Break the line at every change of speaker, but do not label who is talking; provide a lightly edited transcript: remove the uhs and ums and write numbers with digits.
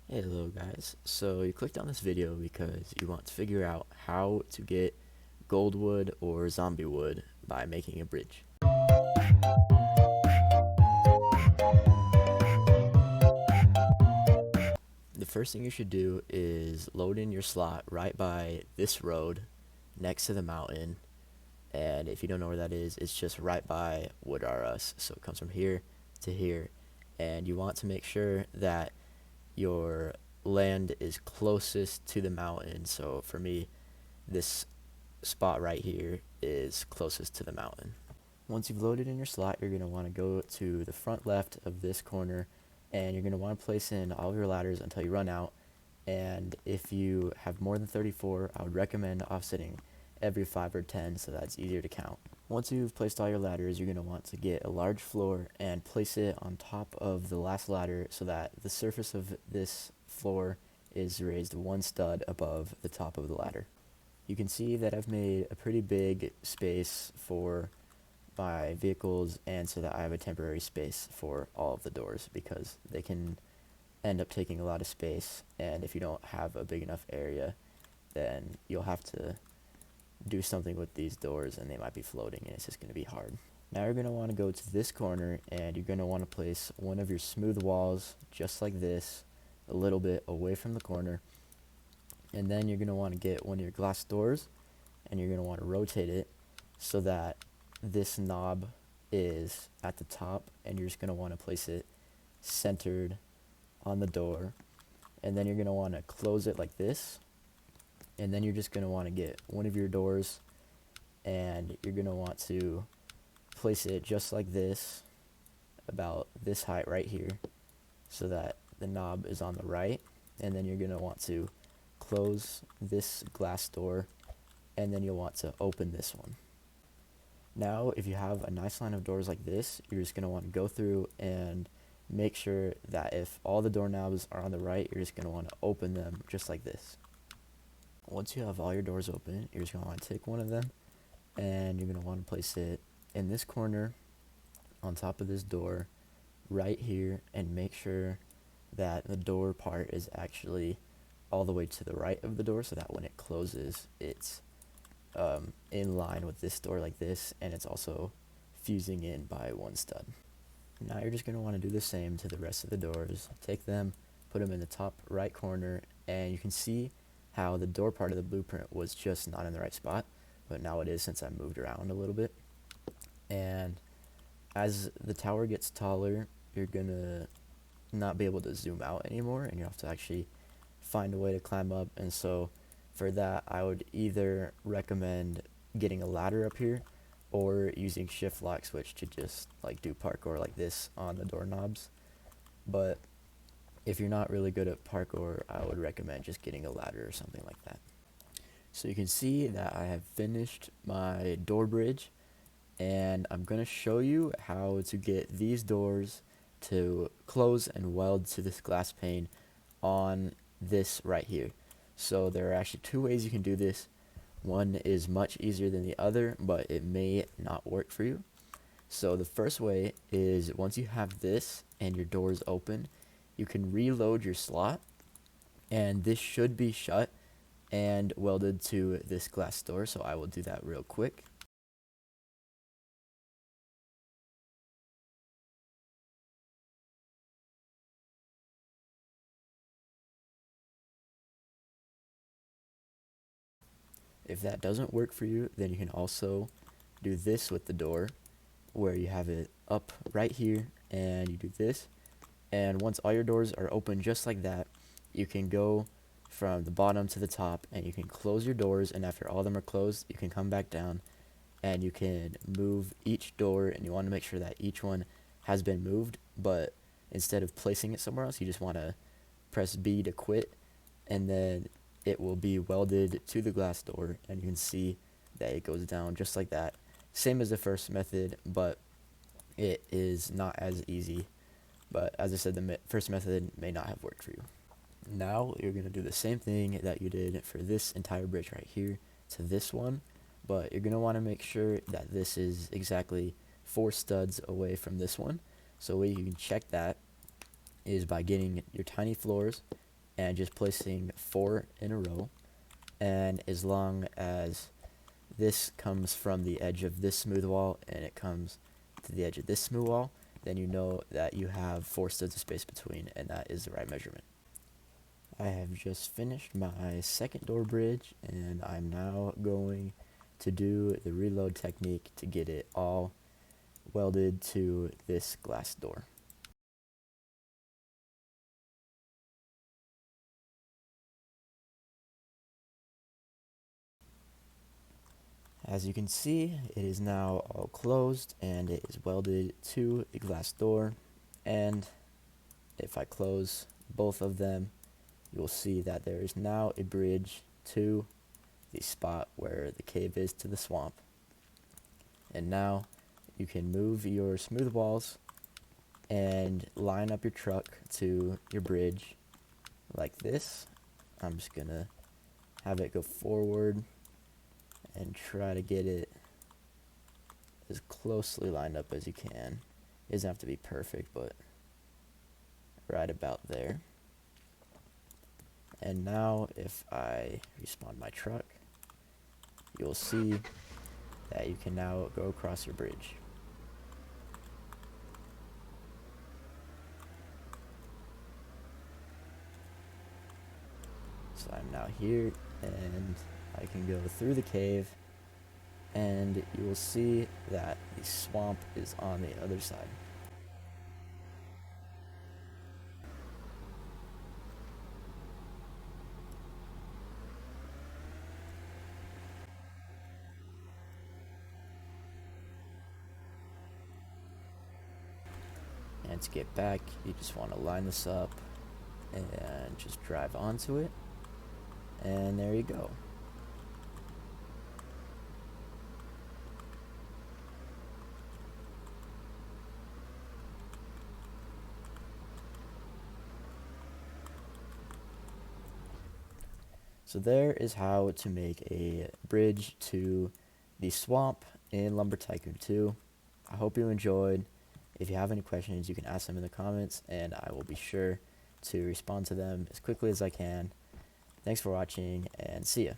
Hey, hello guys. So you clicked on this video because you want to figure out how to get gold wood or zombie wood by making a bridge. The first thing you should do is load in your slot right by this road next to the mountain, and if you don't know where that is, it's just right by Wood R Us. So it comes from here to here, and you want to make sure that your land is closest to the mountain. So for me, this spot right here is closest to the mountain. Once you've loaded in your slot, you're going to want to go to the front left of this corner, and you're going to want to place in all of your ladders until you run out. And if you have more than 34, I would recommend offsetting every 5 or 10 so that's easier to count. Once you've placed all your ladders, you're going to want to get a large floor and place it on top of the last ladder so that the surface of this floor is raised one stud above the top of the ladder. You can see that I've made a pretty big space for my vehicles, and so that I have a temporary space for all of the doors because they can end up taking a lot of space, and if you don't have a big enough area, then you'll have to do something with these doors and they might be floating and it's just going to be hard. Now you're going to want to go to this corner and you're going to want to place one of your smooth walls just like this, a little bit away from the corner, and then you're going to want to get one of your glass doors and you're going to want to rotate it so that this knob is at the top, and you're just going to want to place it centered on the door, and then you're going to want to close it like this, and then you're just going to want to get one of your doors and you're going to want to place it just like this, about this height right here, so that the knob is on the right, and then you're going to want to close this glass door, and then you'll want to open this one. Now, if you have a nice line of doors like this, you're just going to want to go through and make sure that if all the doorknobs are on the right, you're just going to want to open them just like this. Once you have all your doors open, you're just going to want to take one of them and you're going to want to place it in this corner on top of this door right here, and make sure that the door part is actually all the way to the right of the door so that when it closes, it's in line with this door like this, and it's also fusing in by one stud. Now you're just going to want to do the same to the rest of the doors. Take them, put them in the top right corner, and you can see how the door part of the blueprint was just not in the right spot, but now it is since I moved around a little bit. And as the tower gets taller, you're going to not be able to zoom out anymore, and you have to actually find a way to climb up. And so for that, I would either recommend getting a ladder up here or using shift lock switch to just like do parkour like this on the doorknobs. But if you're not really good at parkour, I would recommend just getting a ladder or something like that. So you can see that I have finished my door bridge, and I'm going to show you how to get these doors to close and weld to this glass pane on this right here. So there are actually two ways you can do this. One is much easier than the other, but it may not work for you. So the first way is, once you have this and your doors open, you can reload your slot, and this should be shut and welded to this glass door. So I will do that real quick. If that doesn't work for you, then you can also do this with the door, where you have it up right here and you do this, and once all your doors are open just like that, you can go from the bottom to the top and you can close your doors, and after all of them are closed, you can come back down and you can move each door, and you want to make sure that each one has been moved, but instead of placing it somewhere else, you just want to press B to quit, and then it will be welded to the glass door, and you can see that it goes down just like that. Same as the first method, but it is not as easy. But as I said, the first method may not have worked for you. Now you're going to do the same thing that you did for this entire bridge right here to this one, but you're going to want to make sure that this is exactly 4 studs away from this one. So a way you can check that is by getting your tiny floors and just placing 4 in a row. And as long as this comes from the edge of this smooth wall and it comes to the edge of this smooth wall, then you know that you have 4 studs of space between, and that is the right measurement. I have just finished my second door bridge, and I'm now going to do the reload technique to get it all welded to this glass door. As you can see, it is now all closed and it is welded to the glass door. And if I close both of them, you will see that there is now a bridge to the spot where the cave is to the swamp. And now you can move your smooth walls and line up your truck to your bridge like this. I'm just gonna have it go forward and try to get it as closely lined up as you can. It doesn't have to be perfect, but right about there. And now if I respawn my truck, you'll see that you can now go across your bridge. So I'm now here, and I can go through the cave, and you will see that the swamp is on the other side. And to get back, you just want to line this up and just drive onto it, and there you go. So there is how to make a bridge to the swamp in Lumber Tycoon 2. I hope you enjoyed. If you have any questions, you can ask them in the comments, and I will be sure to respond to them as quickly as I can. Thanks for watching, and see ya.